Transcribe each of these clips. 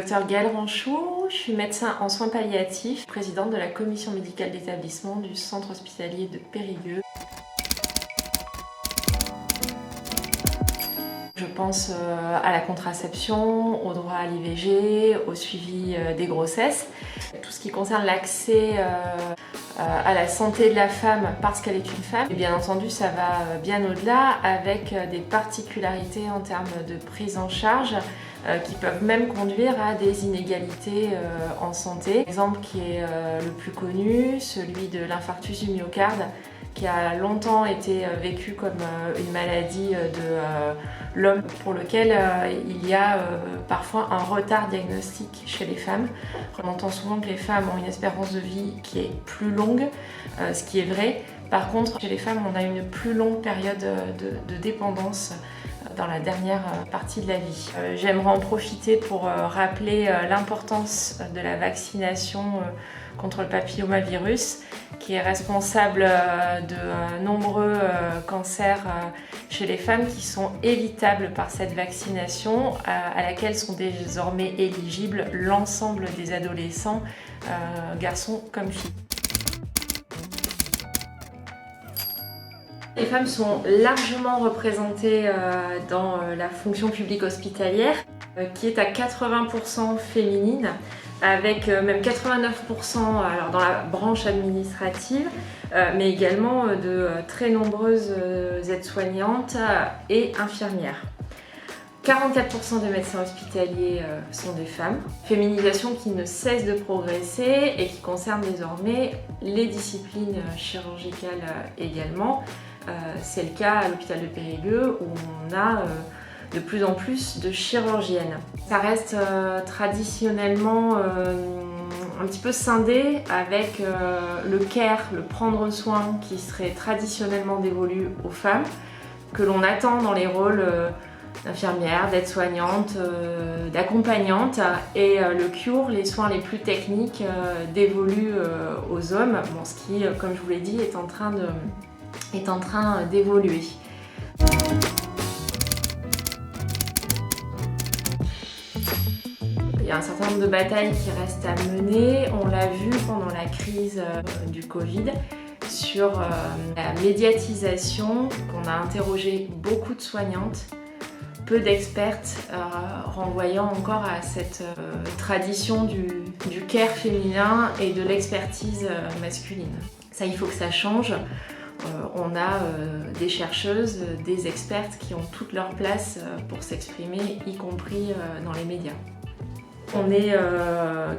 Docteur Gaëlle Ranchou, je suis médecin en soins palliatifs, présidente de la commission médicale d'établissement du centre hospitalier de Périgueux. Je pense à la contraception, au droit à l'IVG, au suivi des grossesses. Tout ce qui concerne l'accès à la santé de la femme parce qu'elle est une femme. Et bien entendu, ça va bien au-delà avec des particularités en termes de prise en charge qui peuvent même conduire à des inégalités en santé. L'exemple qui est le plus connu, celui de l'infarctus du myocarde, qui a longtemps été vécu comme une maladie de l'homme pour lequel il y a parfois un retard diagnostique chez les femmes. On entend souvent que les femmes ont une espérance de vie qui est plus longue, ce qui est vrai. Par contre, chez les femmes, on a une plus longue période de dépendance dans la dernière partie de la vie. J'aimerais en profiter pour rappeler l'importance de la vaccination contre le papillomavirus, qui est responsable de nombreux cancers chez les femmes qui sont évitables par cette vaccination à laquelle sont désormais éligibles l'ensemble des adolescents, garçons comme filles. Les femmes sont largement représentées dans la fonction publique hospitalière, qui est à 80% féminine, avec même 89% alors dans la branche administrative, mais également de très nombreuses aides-soignantes et infirmières. 44% des médecins hospitaliers sont des femmes. Féminisation qui ne cesse de progresser et qui concerne désormais les disciplines chirurgicales également. C'est le cas à l'hôpital de Périgueux où on a de plus en plus de chirurgiennes. Ça reste traditionnellement un petit peu scindé avec le care, le prendre soin qui serait traditionnellement dévolu aux femmes, que l'on attend dans les rôles d'infirmière, d'aide-soignante, d'accompagnante, et le cure, les soins les plus techniques dévolus aux hommes, bon, ce qui, comme je vous l'ai dit, est en train d'évoluer. Il y a un certain nombre de batailles qui restent à mener. On l'a vu pendant la crise du Covid sur la médiatisation, qu'on a interrogé beaucoup de soignantes, peu d'expertes, renvoyant encore à cette tradition du care féminin et de l'expertise masculine. Ça, il faut que ça change. On a des chercheuses, des expertes qui ont toute leur place pour s'exprimer, y compris dans les médias. On est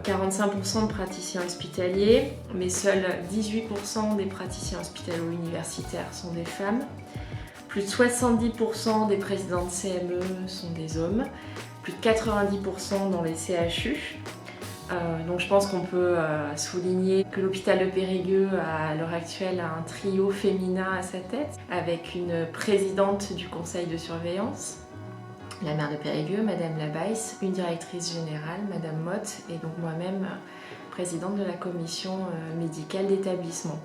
45% de praticiens hospitaliers, mais seuls 18% des praticiens hospitalo-universitaires sont des femmes. Plus de 70% des présidents de CME sont des hommes, plus de 90% dans les CHU. Donc je pense qu'on peut souligner que l'hôpital de Périgueux à l'heure actuelle a un trio féminin à sa tête, avec une présidente du conseil de surveillance, la maire de Périgueux, Madame Labaisse, une directrice générale, Madame Motte, et donc moi-même, présidente de la commission médicale d'établissement.